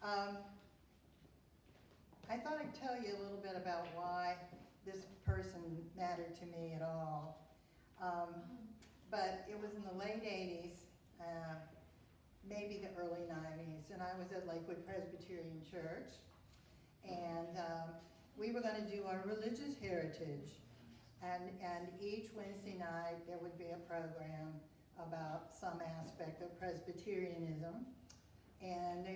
Um, I thought I'd tell you a little bit about why this person mattered to me at all. But it was in the late 80s, maybe the early 90s, and I was at Lakewood Presbyterian Church, and we were going to do our religious heritage, and each Wednesday night there would be a program about some aspect of Presbyterianism, and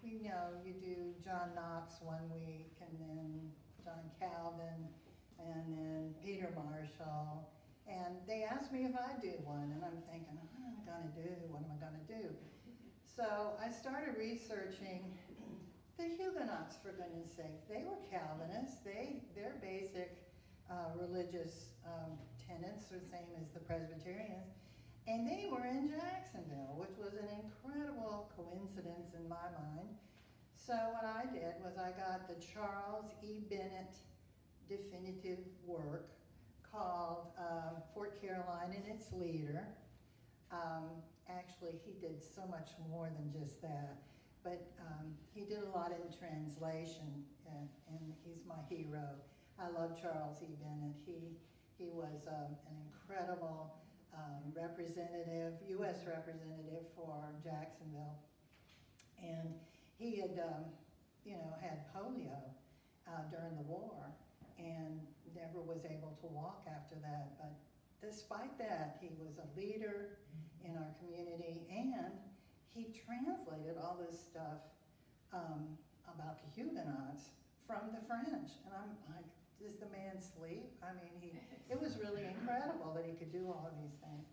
you do John Knox one week, and then John Calvin, and then Peter Marshall, and they asked me if I'd do one, and I'm thinking, what am I going to do? So I started researching the Huguenots, for goodness sake. They were Calvinists. Their basic religious tenets were the same as the Presbyterians, and they were in Jacksonville, which was an incredible coincidence in my mind. So what I did was I got the Charles E. Bennett definitive work called Fort Caroline and Its Leader. Actually, he did so much more than just that, but he did a lot in translation, and he's my hero. I love Charles E. Bennett. He was an incredible representative, U.S. representative for Jacksonville, and he had, had polio during the war, and never was able to walk after that. But despite that, he was a leader in our community, and he translated all this stuff about the Huguenots from the French. And I'm like, does the man sleep? I mean, it was really incredible that he could do all of these things.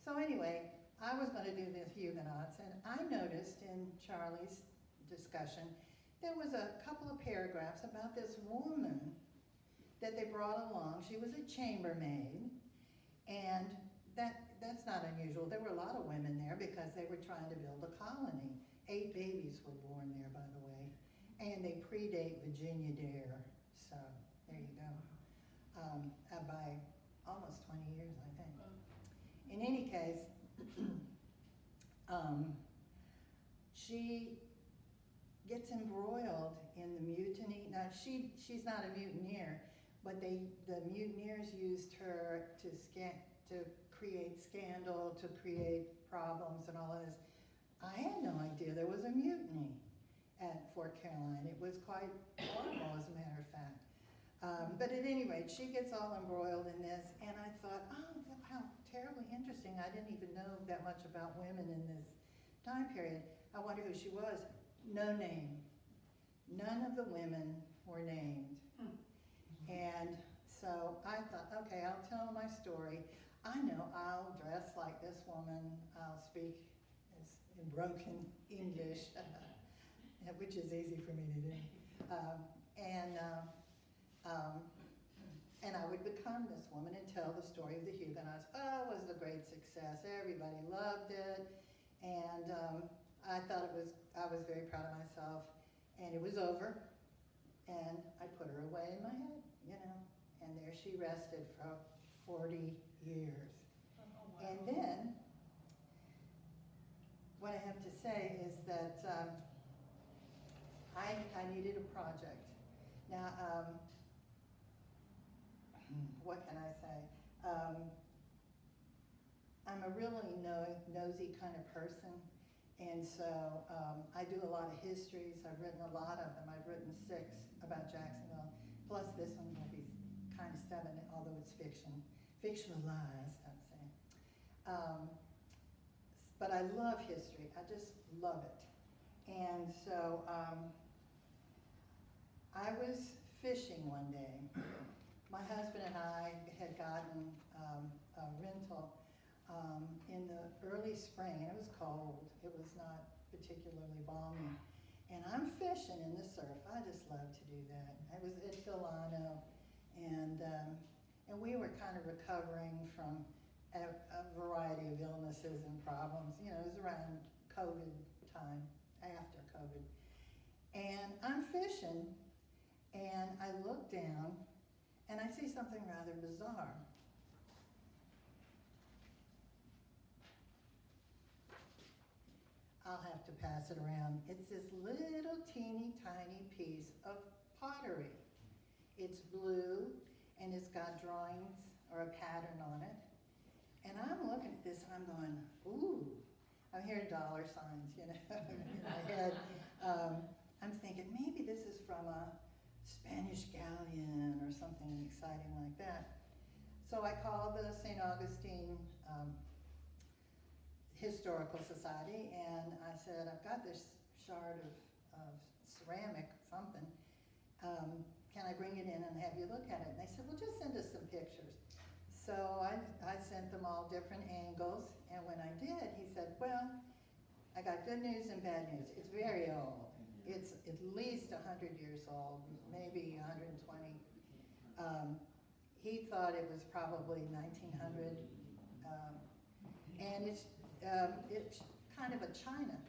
So anyway, I was going to do the Huguenots, and I noticed in Charlie's discussion, there was a couple of paragraphs about this woman that they brought along. She was a chambermaid, and that's not unusual. There were a lot of women there because they were trying to build a colony. 8 babies were born there, by the way, and they predate Virginia Dare. So there you go. By almost 20 years, I think. In any case, she gets embroiled in the mutiny. Now she's not a mutineer, but the mutineers used her to create scandal, to create problems and all of this. I had no idea there was a mutiny at Fort Caroline. It was quite horrible, as a matter of fact. But at any rate, she gets all embroiled in this, and I thought, oh, how terribly interesting. I didn't even know that much about women in this time period. I wonder who she was. No name. None of the women were named. And so I thought, okay, I'll tell my story. I know I'll dress like this woman. I'll speak in broken English, which is easy for me to do. And I would become this woman and tell the story of the Huguenots. Oh, it was a great success. Everybody loved it. And I was very proud of myself. And it was over. And I put her away in my head, and there she rested for 40 years. Oh, wow. And then, what I have to say is that I needed a project. Now, what can I say? I'm a really nosy kind of person, and so I do a lot of histories. I've written a lot of them. I've written 6 about Jacksonville, plus this one will be kind of 7, although it's fiction. Fictionalized, I'm saying. But I love history. I just love it. And so I was fishing one day. My husband and I had gotten a rental in the early spring, and it was cold. It was not particularly balmy. And I'm fishing in the surf. I just love to do that. I was at Filano, and we were kind of recovering from a variety of illnesses and problems. It was around COVID time, after COVID. And I'm fishing, and I look down, and I see something rather bizarre. I'll have to pass it around. It's this little teeny tiny piece of pottery. It's blue and it's got drawings or a pattern on it. And I'm looking at this and I'm going, ooh, I'm hearing dollar signs, you know, in my head. I'm thinking maybe this is from a Spanish galleon or something exciting like that. So I called the St. Augustine Historical Society and I said, I've got this shard of ceramic, something. Can I bring it in and have you look at it? And they said, well, just send us some pictures. So I sent them all different angles, and when I did, he said, well, I got good news and bad news. It's very old. It's at least 100 years old, maybe 120. He thought it was probably 1900, and it's kind of a china.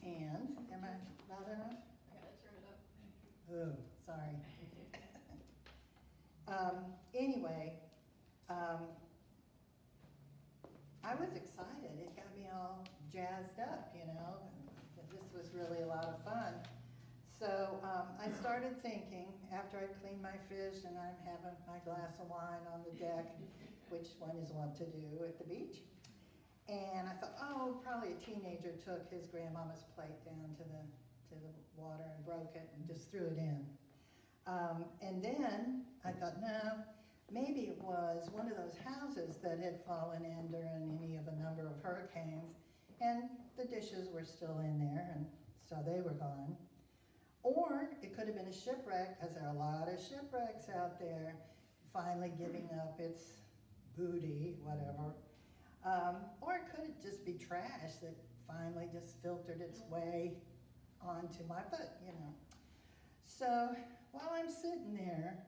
And, am I loud enough? I gotta turn it up. Oh, sorry. Anyway, I was excited. It got me all jazzed up, you know. This was really a lot of fun. So I started thinking, after I cleaned my fish and I'm having my glass of wine on the deck, which one is what to do at the beach. And I thought, oh, probably a teenager took his grandmama's plate down to the water and broke it and just threw it in. And then I thought, no, maybe it was one of those houses that had fallen in during any of a number of hurricanes, and the dishes were still in there, and so they were gone. Or it could have been a shipwreck, because there are a lot of shipwrecks out there, finally giving up its booty, whatever. Or it could just be trash that finally just filtered its way onto my foot, you know. So while I'm sitting there,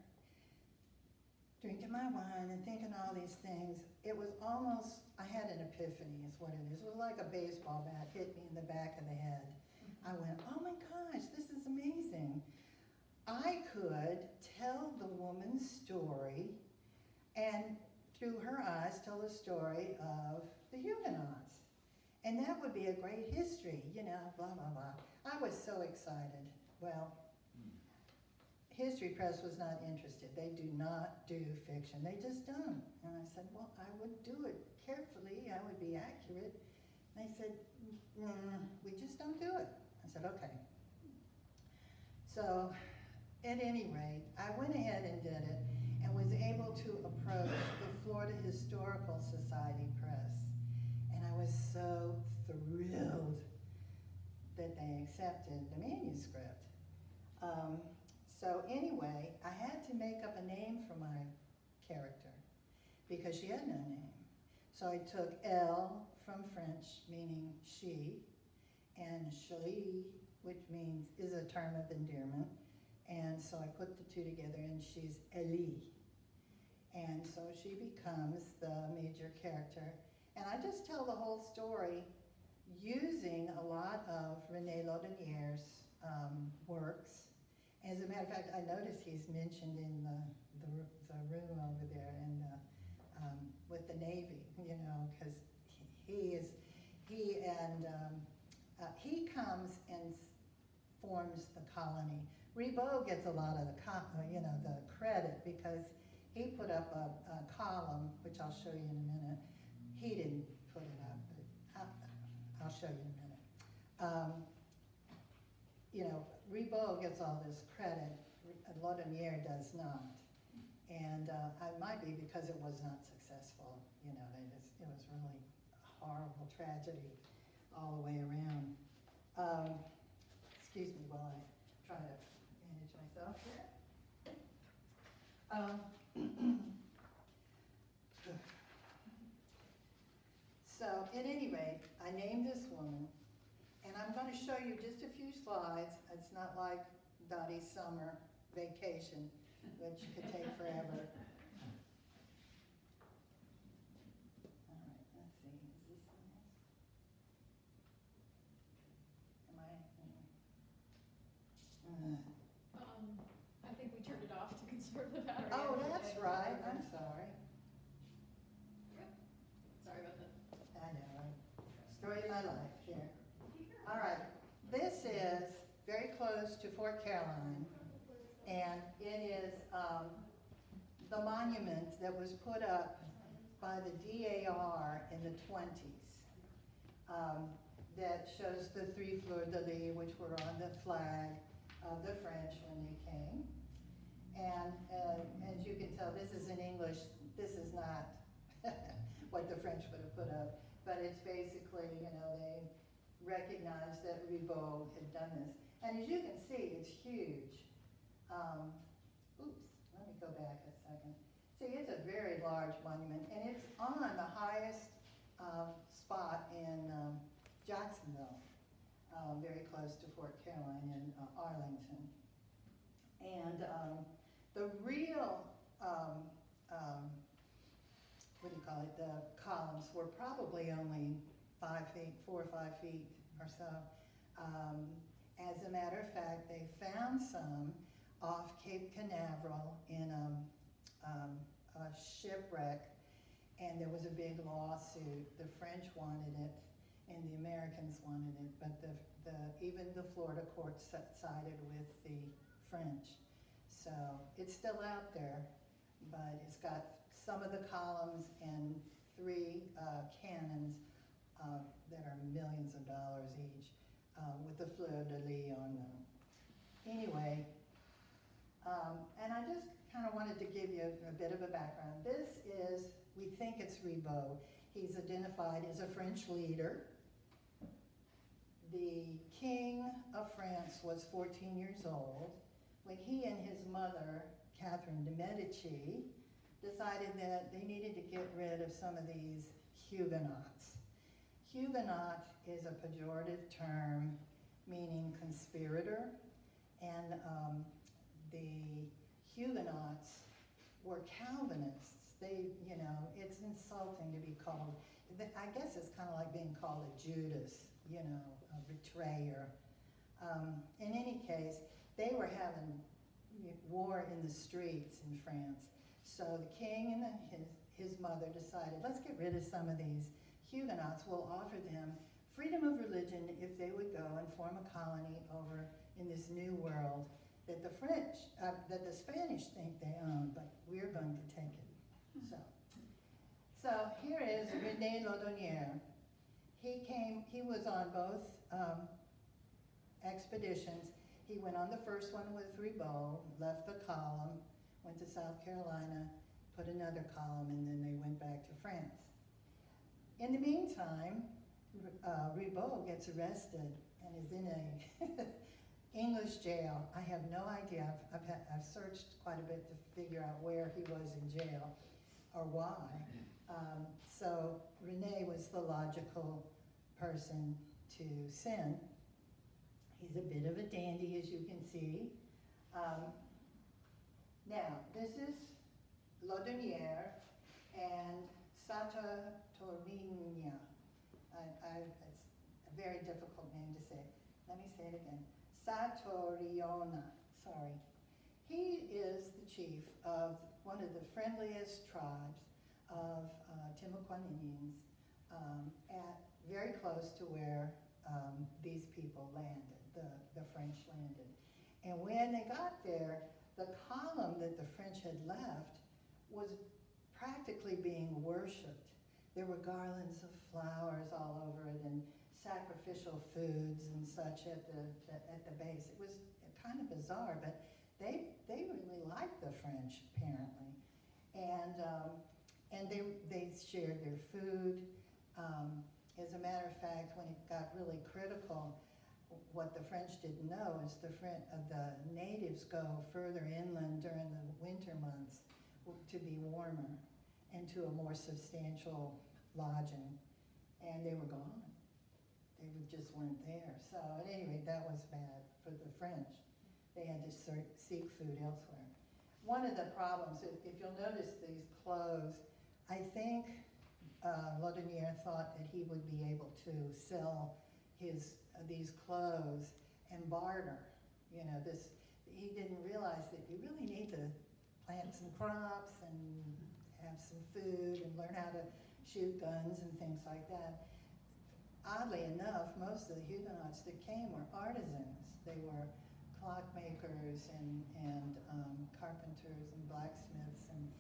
drinking my wine and thinking all these things, it was almost, I had an epiphany is what it is. It was like a baseball bat hit me in the back of the head. I went, oh my gosh, this is amazing. I could tell the woman's story and through her eyes tell the story of the Huguenots. And that would be a great history, you know, blah, blah, blah. I was so excited. Well, History Press was not interested. They do not do fiction. They just don't. And I said, well, I would do it carefully. I would be accurate. And they said, we just don't do it. I said, okay. So, at any rate, I went ahead and did it and was able to approach the Florida Historical Society Press. And I was so thrilled that they accepted the manuscript. So anyway, I had to make up a name for my character because she had no name. So I took Elle from French, meaning she, and chérie, which means is a term of endearment. And so I put the two together and she's Ellie. And so she becomes the major character. And I just tell the whole story using a lot of René Laudonnière's works. As a matter of fact, I noticed he's mentioned in the room over there and with the Navy, you know, because he comes and forms the colony. Ribot gets a lot of the credit because he put up a column, which I'll show you in a minute. He didn't put it up, but I'll show you in a minute. You know, Ribot gets all this credit, Laudonnière does not. And it might be because it was not successful. You know, it was really a horrible tragedy all the way around. Excuse me while I try to manage myself here. So, at any rate, I named this woman, and I'm going to show you just a few slides. It's not like Dottie's summer vacation, which could take forever. All right, let's see. Is this the next? I think we turned it off to conserve the battery. Oh, that's right. I'm sorry. Yep. Sorry about that. I know. Story of my life here. All right. This is close to Fort Caroline, and it is the monument that was put up by the DAR in the 20s that shows the 3 fleurs-de-lis, which were on the flag of the French when they came. And as you can tell, this is in English. This is not what the French would have put up, but it's basically, you know, they recognized that Ribot had done this. And as you can see, it's huge. Oops, let me go back a second. See, it's a very large monument, and it's on the highest spot in Jacksonville, very close to Fort Caroline in Arlington. And the real, what do you call it, the columns were probably only 5 feet, 4 or 5 feet or so. As a matter of fact, they found some off Cape Canaveral in a shipwreck, and there was a big lawsuit. The French wanted it, and the Americans wanted it, but even the Florida courts sided with the French. So it's still out there, but it's got some of the columns and 3 cannons that are millions of dollars each, with the fleur-de-lis on them. Anyway, and I just kind of wanted to give you a bit of a background. This is, we think it's Ribot. He's identified as a French leader. The King of France was 14 years old when he and his mother, Catherine de Medici, decided that they needed to get rid of some of these Huguenots. Huguenot is a pejorative term meaning conspirator, and the Huguenots were Calvinists. They, you know, it's insulting to be called, I guess it's kind of like being called a Judas, you know, a betrayer. In any case, they were having war in the streets in France. So the king and his mother decided, let's get rid of some of these Huguenots. We'll offer them freedom of religion if they would go and form a colony over in this new world that the Spanish think they own, but we're going to take it. So here is René Laudonnière. He was on both expeditions. He went on the first one with Ribot, left the column, went to South Carolina, put another column, and then they went back to France. In the meantime, Ribot gets arrested and is in a English jail. I have no idea. I've searched quite a bit to figure out where he was in jail or why. So René was the logical person to send. He's a bit of a dandy, as you can see. Now, this is Laudonnière and Sartorinia. It's a very difficult name to say. Let me say it again. Sartoriona, sorry. He is the chief of one of the friendliest tribes of Timucuan Indians, very close to where these people landed, the French landed. And when they got there, the column that the French had left was practically being worshipped. There were garlands of flowers all over it and sacrificial foods and such at the base. It was kind of bizarre, but they really liked the French, apparently. And they shared their food. As a matter of fact, when it got really critical, what the French didn't know is the natives go further inland during the winter months to be warmer and to a more substantial lodging, and they were gone. They just weren't there. So at any rate, that was bad for the French. They had to seek food elsewhere. One of the problems, if you'll notice these clothes, I think Laudonnière thought that he would be able to sell these clothes and barter. You know, he didn't realize that you really need to plant some crops and have some food and learn how to shoot guns and things like that. Oddly enough, most of the Huguenots that came were artisans. They were clockmakers and carpenters and blacksmiths and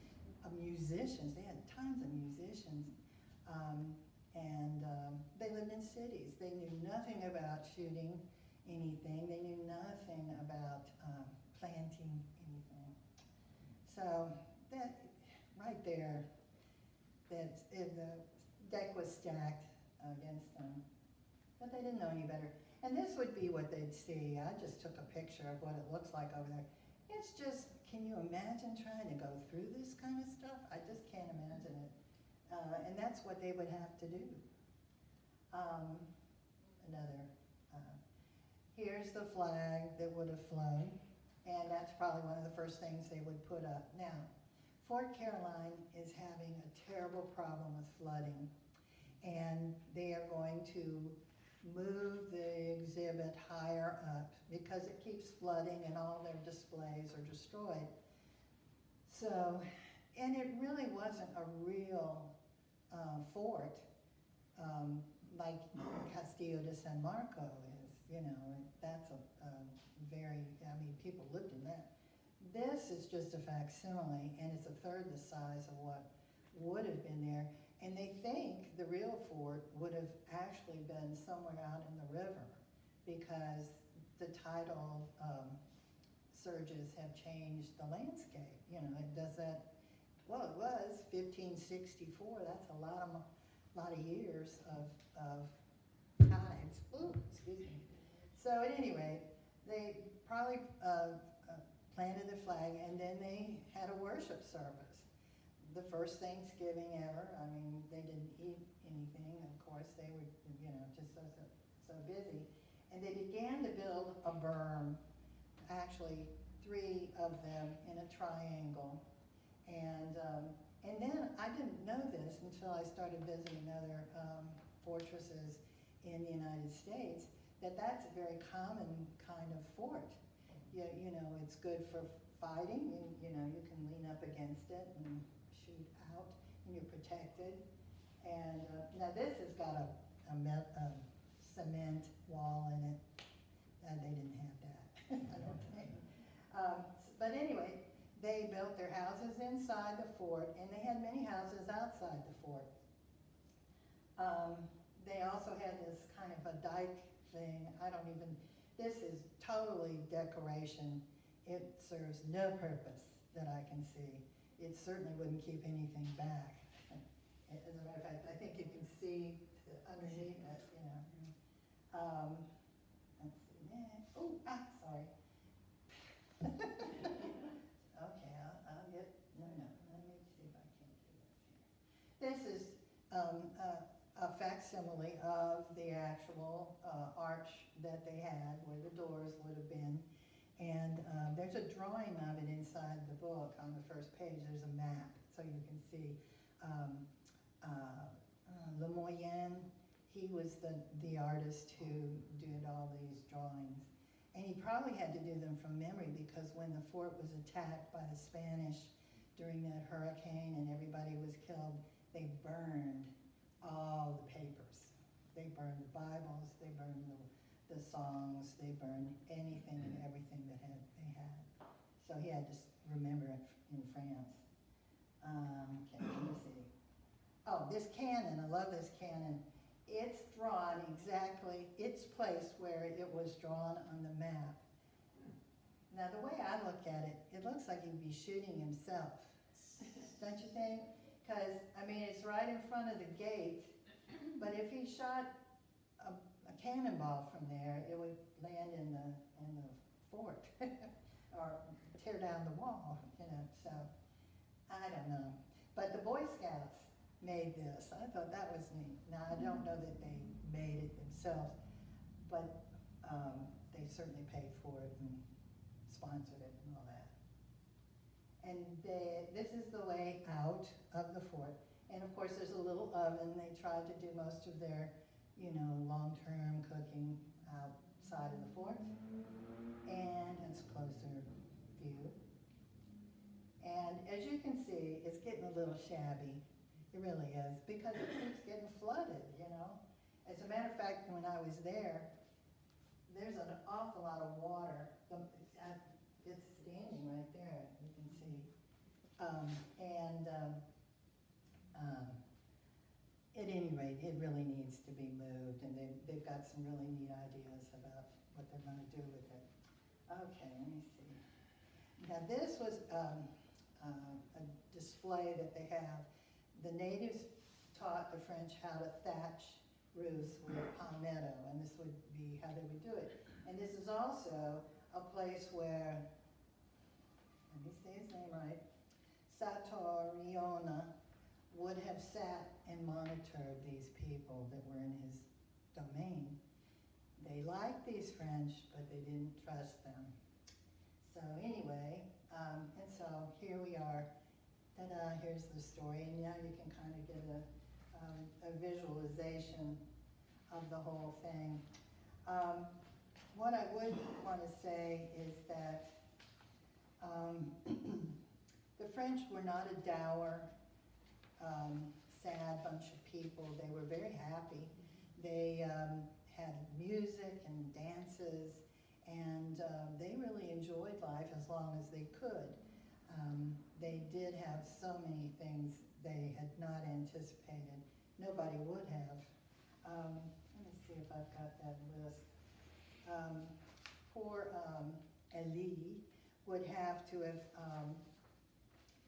musicians. They had tons of musicians. They lived in cities. They knew nothing about shooting anything. They knew nothing about planting anything. So that right there, the deck was stacked against them. But they didn't know any better. And this would be what they'd see. I just took a picture of what it looks like over there. It's just, can you imagine trying to go through this kind of stuff? I just can't imagine it. And that's what they would have to do. Here's the flag that would have flown, and that's probably one of the first things they would put up. Now, Fort Caroline is having a terrible problem with flooding, and they are going to move the exhibit higher up because it keeps flooding and all their displays are destroyed. So, and it really wasn't a real fort like Castillo de San Marco is, you know, that's a very, I mean, people lived in that. This is just a facsimile, and it's a third the size of what would have been there. And they think the real fort would have actually been somewhere out in the river because the tidal surges have changed the landscape. You know, it does that. Well, it was 1564. That's a lot of years of tides. Ooh, excuse me. So at any rate, they probably planted the flag, and then they had a worship service. The first Thanksgiving ever. I mean, they didn't eat anything, of course. They were, you know, just so busy. And they began to build a berm, actually 3 of them in a triangle. And then I didn't know this until I started visiting other fortresses in the United States, that's a very common kind of fort. You know, it's good for fighting. You know, you can lean up against it and shoot out, and you're protected. And now this has got a cement wall in it. They didn't have that, I don't think. But anyway, they built their houses inside the fort, and they had many houses outside the fort. They also had this kind of a dike thing. This is totally decoration. It serves no purpose that I can see. It certainly wouldn't keep anything back. As a matter of fact, I think you can see underneath it, you know. Let's see, sorry. Okay, I'll get, no, let me see if I can do this here. This is a facsimile of the actual arch that they had where the doors would have been. And there's a drawing of it inside the book on the first page. There's a map, so you can see Moyne. He was the artist who did all these drawings. And he probably had to do them from memory because when the fort was attacked by the Spanish during that hurricane and everybody was killed, they burned all the papers. They burned the Bibles, they burned the songs, they burned anything and everything that they had. So he had to remember it in France. Okay, let me see. Oh, this cannon, I love this cannon. It's drawn exactly its place where it was drawn on the map. Now the way I look at it, it looks like he'd be shooting himself. Don't you think? Because, I mean, it's right in front of the gate, but if he shot a cannonball from there, it would land in the fort or tear down the wall, you know, so I don't know. But the Boy Scouts made this. I thought that was neat. Now, I don't know that they made it themselves, but they certainly paid for it and sponsored it and all that. And this is the way out of the fort. And of course, there's a little oven. They tried to do most of their, you know, long-term cooking outside of the fort. And it's a closer view. And as you can see, it's getting a little shabby. It really is, because it keeps getting flooded, you know. As a matter of fact, when I was there, there's an awful lot of water. got some really neat ideas about what they're going to do with it. Okay, let me see. Now this was a display that they have. The natives taught the French how to thatch roofs with palmetto, and this would be how they would do it. And this is also a place where, let me say his name right, Satoriona would have sat and monitored these people that were in his domain. They liked these French, but they didn't trust them. So anyway, and so here we are. Ta-da, here's the story, and now you can kind of get a visualization of the whole thing. What I would want to say is that the French were not a dour, sad bunch of people. They were very happy. They had music and dances, and they really enjoyed life as long as they could. They did have so many things they had not anticipated. Nobody would have. Let me see if I've got that list. Poor Ellie would have to have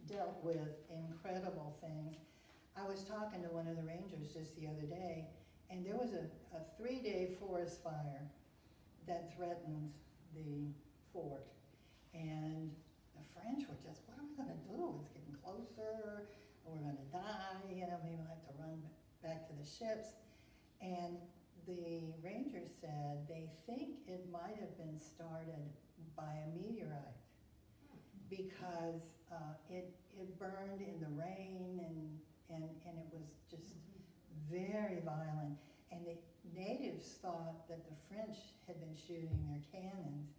dealt with incredible things. I was talking to one of the rangers just the other day, and there was a 3-day forest fire that threatened the fort. And the French were just, what are we going to do? It's getting closer, we're going to die, maybe we'll have to run back to the ships. And the rangers said they think it might have been started by a meteorite because it burned in the rain and it was just very violent. And the natives thought that the French had been shooting their cannons,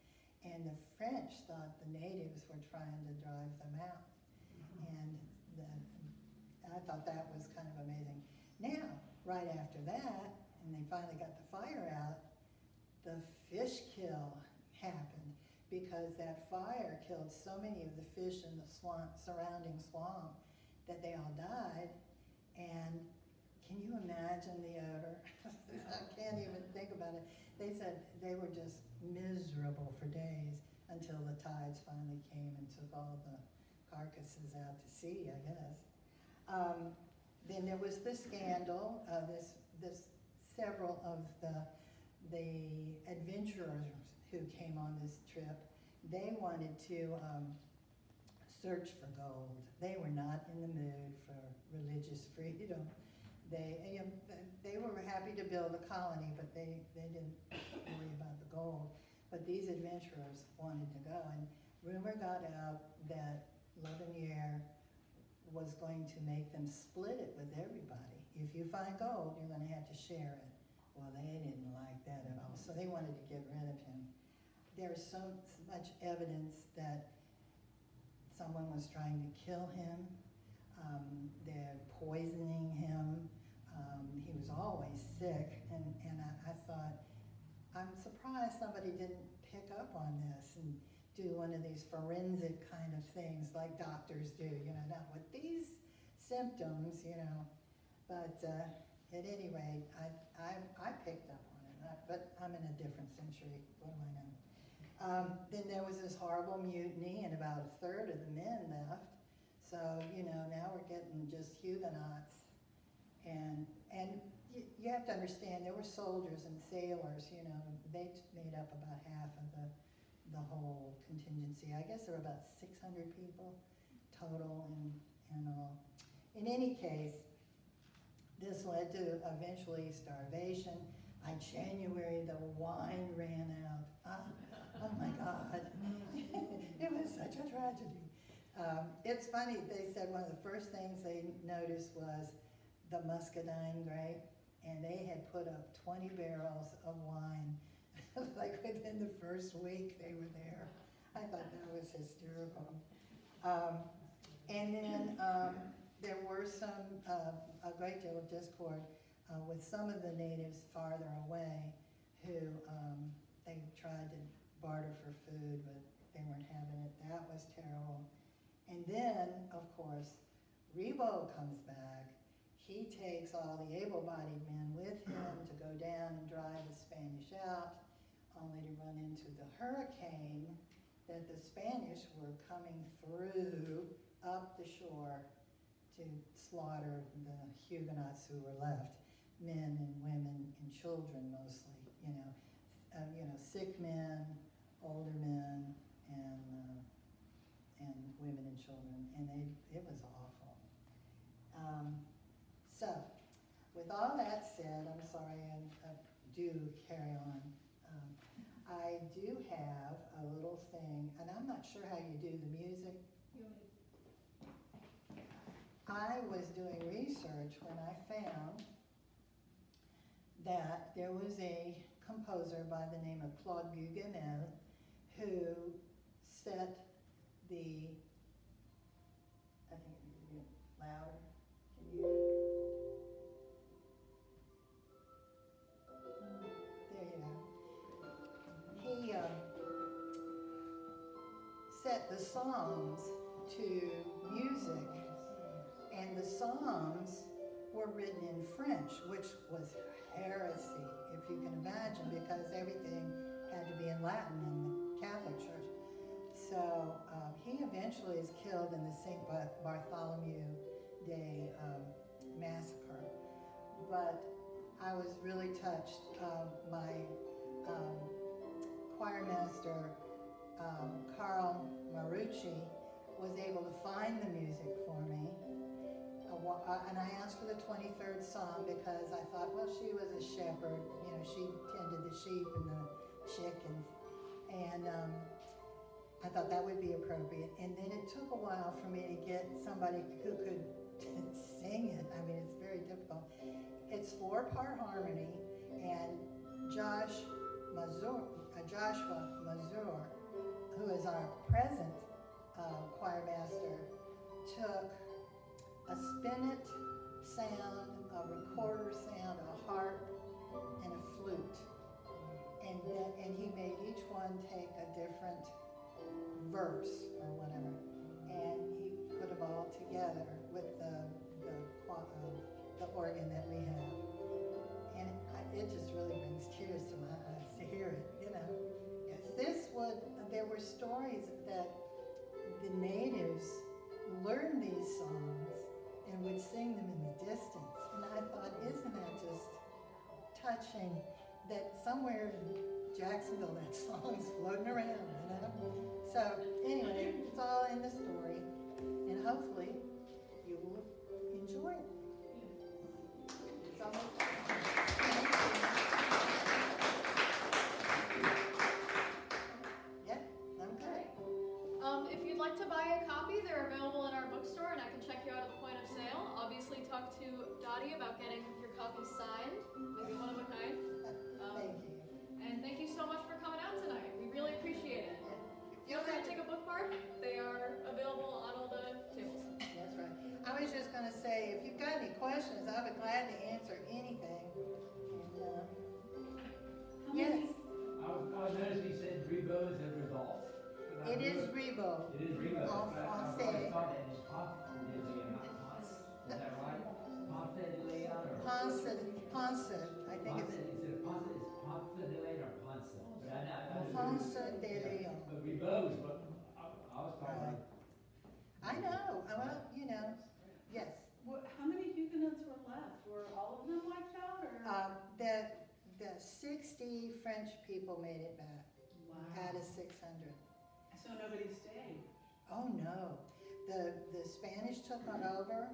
and the French thought the natives were trying to drive them out. And I thought that was kind of amazing. Now, right after that, and they finally got the fire out, the fish kill happened because that fire killed so many of the fish in the surrounding swamp that they all died. And can you imagine the odor? I can't even think about it. They said they were just miserable for days until the tides finally came and took all the carcasses out to sea, I guess. Then there was the scandal. Several of the adventurers who came on this trip, they wanted to search for gold. They were not in the mood for religious freedom. They were happy to build a colony, but they didn't worry about the gold. But these adventurers wanted to go, and rumor got out that Laudonnière was going to make them split it with everybody. If you find gold, you're going to have to share it. Well, they didn't like that at all, so they wanted to get rid of him. There's so much evidence that someone was trying to kill him. They're poisoning him. He was always sick, and I thought, I'm surprised somebody didn't pick up on this and do one of these forensic kind of things like doctors do, not with these symptoms, But at any rate, I picked up on it, but I'm in a different century, what do I know? Then there was this horrible mutiny, and about a third of the men left. So, now we're getting just Huguenots. And you have to understand, there were soldiers and sailors, they made up about half of the whole contingency. I guess there were about 600 people total and all. In any case, this led to eventually starvation. By January, the wine ran out. Oh my God. It was such a tragedy. It's funny, they said one of the first things they noticed was the muscadine grape, and they had put up 20 barrels of wine like within the first week they were there. I thought that was hysterical. And then there were a great deal of discord with some of the natives farther away who they tried to barter for food, but they weren't having it. That was terrible. And then, of course, Rebo comes back. he takes all the able-bodied men with him to go down and drive the Spanish out, only to run into the hurricane that the Spanish were coming through up the shore to slaughter the Huguenots who were left, men and women and children mostly, sick men, older men, and women and children, and it was awful. So, with all that said, I'm sorry, I do carry on. I do have a little thing, and I'm not sure how you do the music. I was doing research when I found that there was a composer by the name of French Huguenots who set the, I think it needs to be louder. Can you? There you go. He set the songs to music, and the songs were written in French, which was heresy, if you can imagine, because everything had to be in Latin in the Catholic Church. So he eventually is killed in the St. Bartholomew Day massacre. But I was really touched. My choir master, Carl Marucci, was able to find the music for me. And I asked for the 23rd Psalm because I thought, well, she was a shepherd, she tended the sheep and the chickens, and I thought that would be appropriate. And then it took a while for me to get somebody who could sing it. I mean, it's very difficult. It's 4-part harmony, and Joshua Mazur, who is our present choir master, took a spinet sound, a recorder sound, a harp, and a flute. And he made each one take a different verse or whatever. And he put them all together with the organ that we have. And it just really brings tears to my eyes to hear it, Because there were stories that the natives learned these songs and would sing them in the distance. And I thought, isn't that just touching that somewhere in Jacksonville that song's floating around, So anyway, it's all in the story, and hopefully you will enjoy it. If you'd like to buy a copy, they're available in our bookstore, and I can check you out at the point of sale. Obviously, talk to Dottie about getting your copy signed, maybe one of a kind. Thank you. And thank you so much for coming out tonight. We really appreciate it. Feel free to take a bookmark. They are available on all the tables. That's right. I was just going to say, if you've got any questions, I'll be glad to answer anything. And, yes. I noticed he said rebels and revolts. It is Rebo. It is rebels. En But I français. always thought that is Ponce, not Ponce. Is that right? Ponce de Leon or Ponce, I think Ponce? it's Is it Ponce? Is Ponce de Leon or Ponce? But I Ponce de Leon. But rebels, but I was talking. I know. Well, yes. How many Huguenots were left? Were all of them wiped out, or? The 60 French people made it back out of 600. So nobody stayed? Oh no, the Spanish took it over,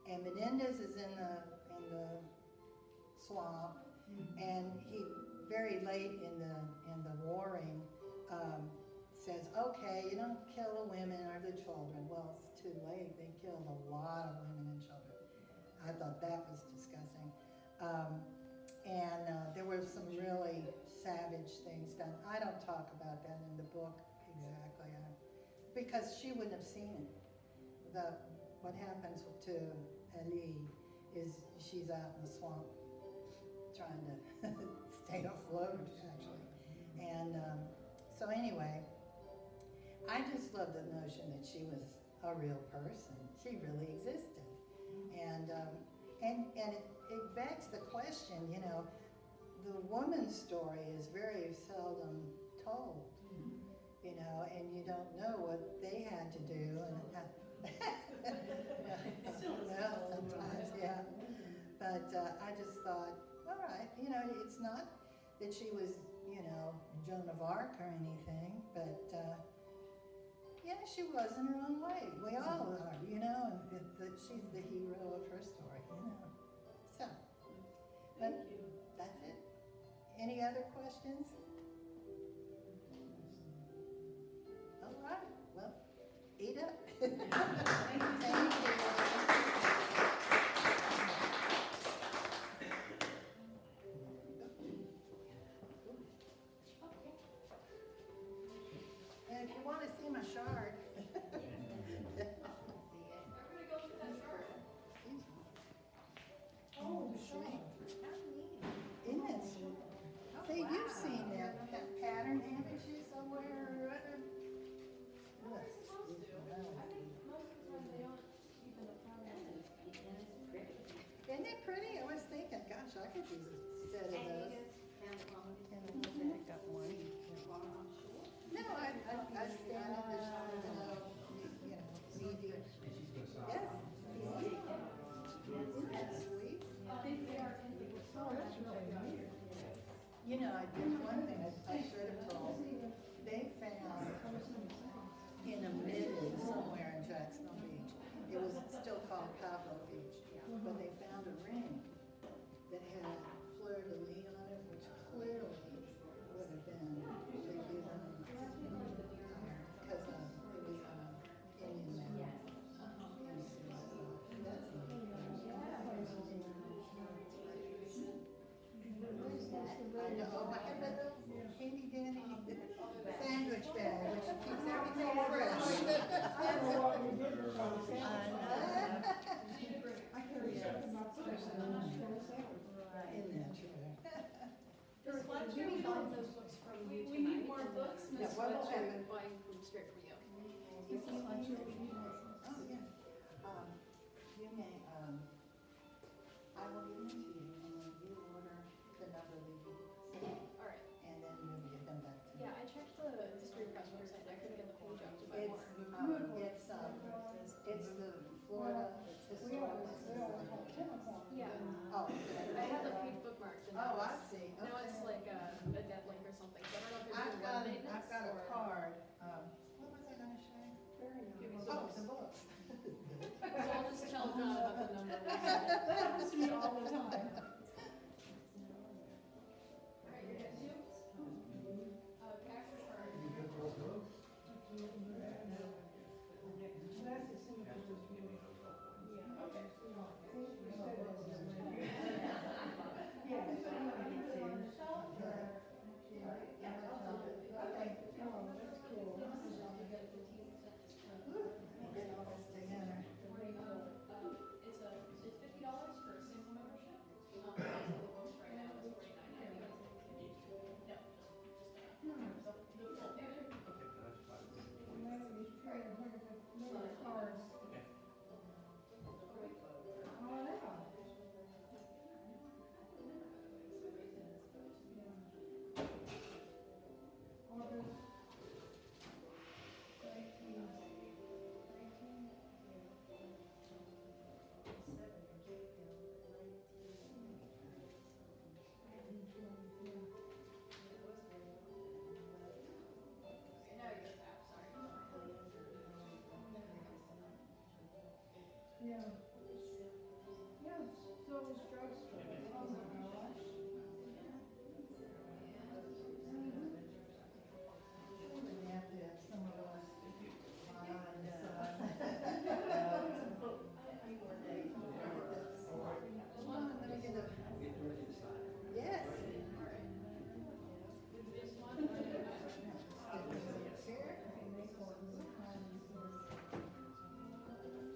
and Menendez is in the swamp, and he very late in the warring says, okay, you don't kill the women or the children. Well, it's too late. They killed a lot of women and children. I thought that was disgusting. And there were some really savage things done. I don't talk about that in the book exactly, because she wouldn't have seen it. What happens to Ellie is she's out in the swamp trying to stay afloat, actually. And so anyway, I just love the notion that she was a real person. She really existed. And And it begs the question, you know, the woman's story is very seldom told, you know, and you don't know what they had to do and well, sometimes, yeah. But I just thought, all right, you know, it's not that she was, you know, Joan of Arc or anything, but yeah, she was in her own way. We all are, you know, and that she's the hero of her story, you know. So, but that's it. Any other questions? All right, well, eat up. Thank you. And if you want to see my shard. Everybody go through that chart. Oh, sweet. Isn't it sweet? See, you've seen that pattern, haven't you, somewhere or other? They're supposed to. I think most of the time they don't even apply that. Isn't it pretty? I was thinking, gosh, I could use a set of those. And I got one. No, I stand in the, you know, knee deep. And she's gonna stop. Yes. Isn't that sweet? I think they are in the. Oh, that's really weird. You know, there's one thing I should have told. They found in a midden somewhere in Jacksonville Beach, it was still called Pablo Beach, but they found a ring that had fleur-de-lis on it, which clearly would have been the Huguenots, because it was Indian man. I know, I have that little handy dandy sandwich bag, which keeps everything fresh. Isn't that true? Does Fletcher need all of those books from you tonight? We need more books, Yeah, Miss what will Fletcher. happen? Buying from straight from you. If you want to, oh, yeah. You may, I will give them to you, and then you order the number that you say, All right. and then you'll get them back to me. Yeah, I checked the History Press website and I couldn't get the page up to buy It's, more. it's the Florida Historical Society. Yeah. Oh, I had the page bookmarked and oh, now I see, now okay. it's like a dead link or something. So I don't know if they're I've doing got, web maintenance I've got a or. card, what was I gonna show you? Give me Oh, some the books. books. So I'll just tell John about the number. That happens to me all the time. Alright, you're good too? Cash or card? Get all this together. It's $50 for a single membership. The books right now is $49.99. No, just the full payment. Okay, now you're tap, sorry. Yeah. Yeah, so it was drugstore. Oh my gosh. We have to have some of us Hold on, let me get a, Get Dorothy to sign. yes.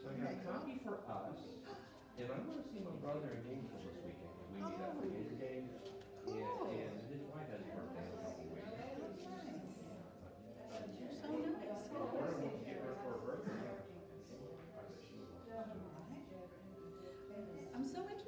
So you have a copy for us, and I'm gonna see my brother in Gainesville this weekend. We meet up for his game, Cool. and his wife has a birthday in a couple weeks. So nice. We're gonna get her for her birthday. I'm so interested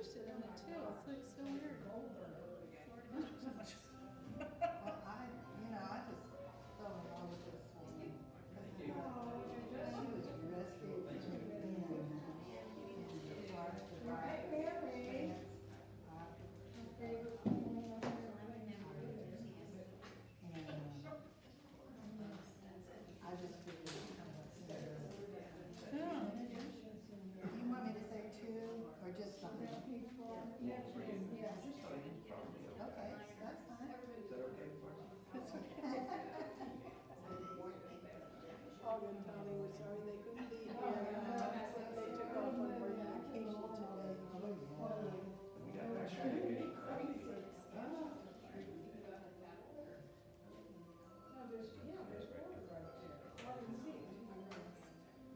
dog in town. They were sorry they couldn't be here. They took off on work vacation today. We got that straight. You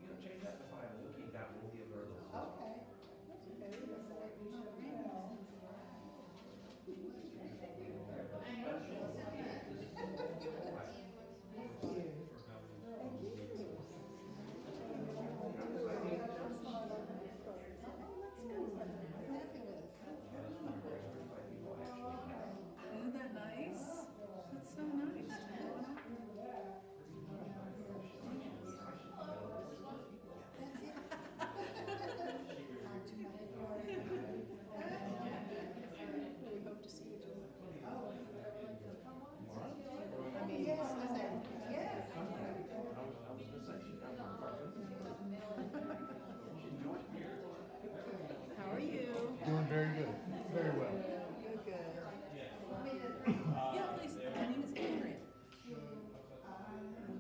know, change that to 5, we'll keep that, we'll give her those. Okay. Isn't that nice? That's so nice. We hope to see you too. I mean, yes. I was gonna say, she's got one part. How are you? Doing very good, very well. Good, good. Yeah, please. My name is Adrian. And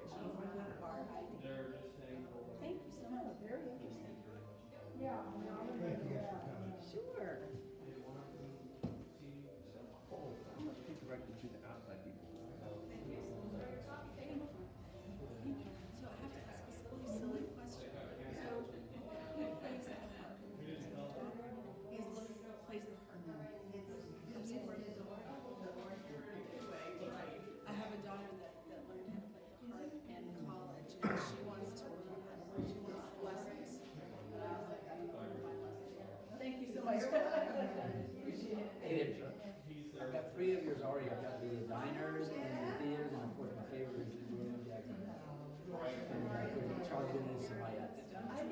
she's with our ID. Thank you so much. Very interesting. Thank you guys for coming. Sure. I must be directed to the outside people. So I have to ask a silly question. So who plays the harp? Plays the harp. I have a daughter that learned how to play the harp in college, and she wants to learn how to play. She wants lessons. Thank you so much. Hey there, I've got 3 of yours already. I've got the diners and the theaters, and of course my favorite is William Jackson. And Charles Dennis and my yes, I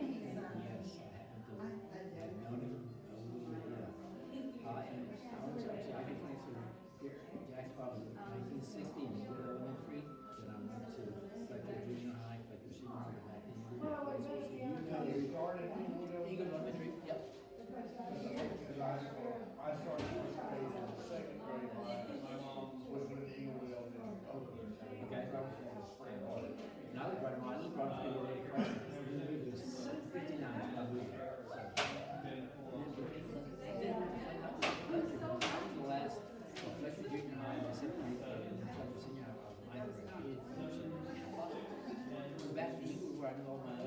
happen to have known him a little bit, yeah. And I was actually, I can tell you, so Jack's father was in 1960 and he did elementary. Then I went to Fletcher Junior High, Fletcher Senior High, back in the Eagle Elementary, yep. I started first grade in the second grade. My mom was in Eagleville in Oakland. Okay. And I live right around, I live right around the road across. We moved to 59 when I moved there. The last, Fletcher Junior High, I said, Fletcher Senior High, I was a kid. Back in Eagle, where I know all my,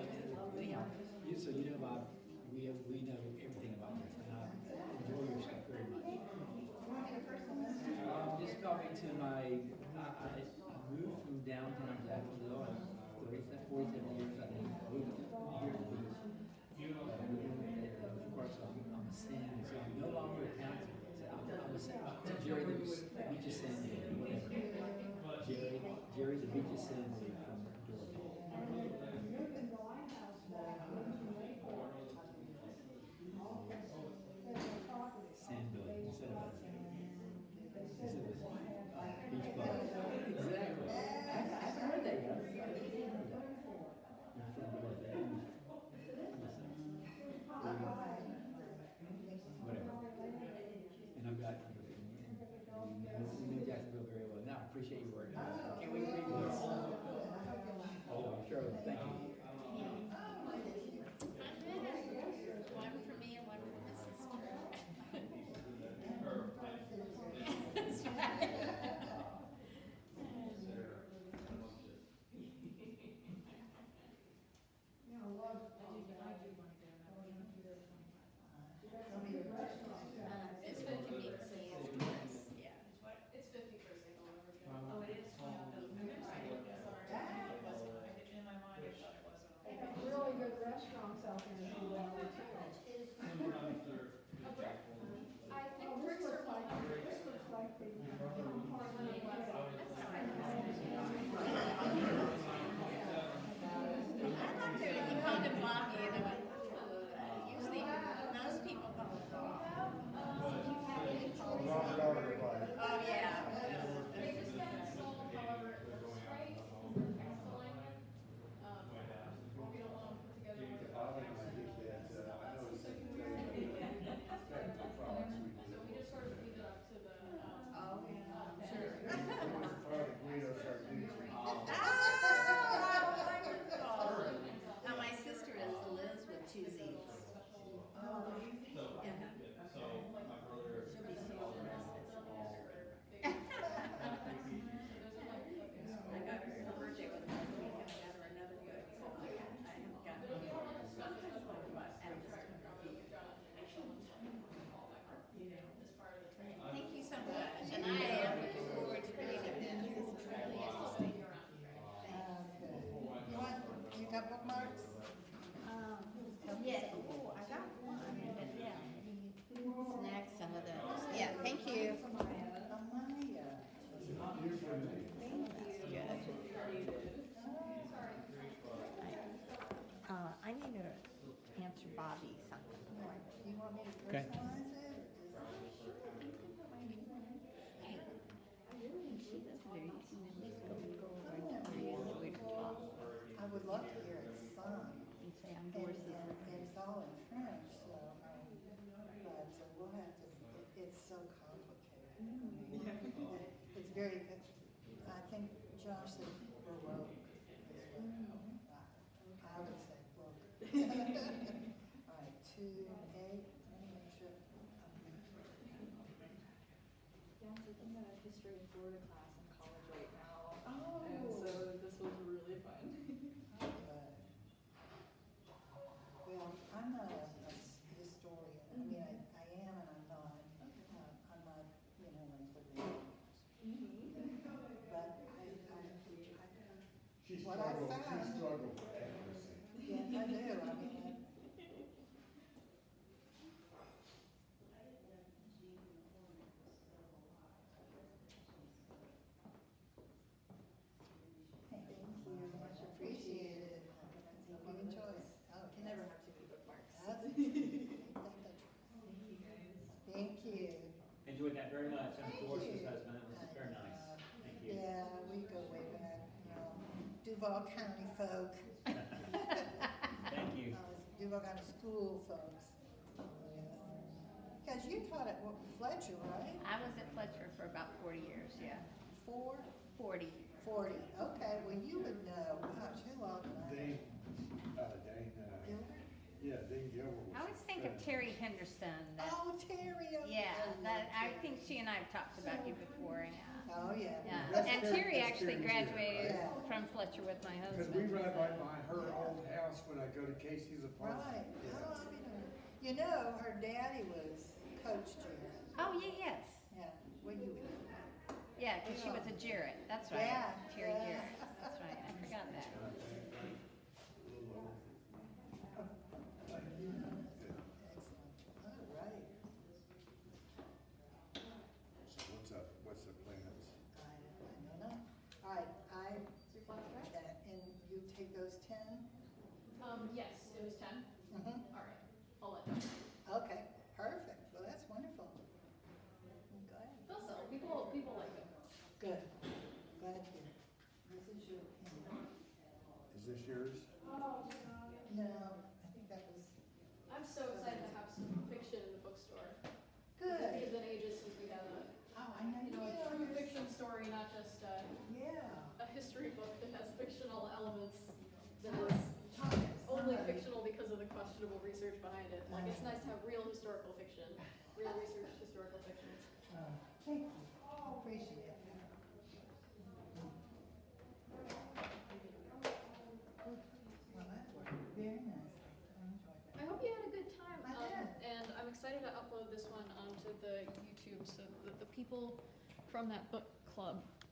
anyhow, so you know about, we know everything about this, and I enjoy your stuff very much. Just talking to my, I moved from downtown Jacksonville, 47 years, I think, moved here to the beach. Of course, I'm a sin, so I'm no longer a council. So I'm a sin. To Jerry the beach is sin, whatever. Jerry the beach is sin from Dorothy. Sandbilly, instead of beach bug. Exactly. I haven't heard that yet. You're from Dorothy. Whatever. And I've got, you know Jacksonville very well. Now I appreciate your work. Can't wait to read more. Okay. personalize it? I would love to hear it sung. And it's all in French, so, but so we'll have to, it's so complicated. It's very, I think Josh said Baroque is what I would say book. All right, 2, 8, let me make sure. Yeah, I'm taking a history of Florida class in college right now. Oh. And so this was really fun. Well, I'm not a historian. I mean, I am and I'm not. I'm not, you know, like the but She what I struggled, found. she struggled for accuracy. Yes, I do. I mean, thank you, much appreciated. Good choice. Oh, Can never have too many bookmarks. Thank you. Enjoyed that very much. I'm Thank Doris's you. husband. It was very nice. Thank you. Yeah, we go way back, you know, Duval County folk. Thank you. Duval County school folks. Because you taught at Fletcher, right? I was at Fletcher for about 40 years, yeah. 4? 40. 40, okay, well, you would know, gosh, who all did I? Dane, Gilbert? yeah, Dane Gilbert was. I always think of Terry Henderson. Oh, Terry. Oh, Yeah, I that, love I Terry. think she and I have talked about you before, yeah. Oh, yeah. Yeah, That's and Terry- Terry that's actually Terry's here, graduated right? from Fletcher with my Because we husband. ride right by her old house when I go to Casey's apartment. Right, Yeah. oh, I mean, you know, her daddy was Coach Jarrett. Oh, yeah, yes. Yeah, well, you would know. Yeah, because she was a Jarrett, that's right. Yeah, Terry yeah. Jarrett, that's right, I forgot that. Excellent, all right. So what's the plans? I don't know. All right, and you take those 10? Yes, it was 10. Mm-hmm. All right, I'll let them. Okay, perfect, well, that's wonderful. Good. They'll sell. People like them. Good, glad to hear. This is your pen. Is this yours? No, I think that was, I'm so excited to have some fiction in the bookstore. good. It's been ages since we had Oh, I know a true fiction story, not just Yeah. a history book that has fictional elements that is only fictional because of the questionable research behind it. Like, it's nice to have real historical fiction, real researched historical fiction. Thank you, appreciate it. Well, that worked very nicely, I enjoyed I that. hope you had a good time. I did. And I'm excited to upload this one onto the YouTube so that the people from that book club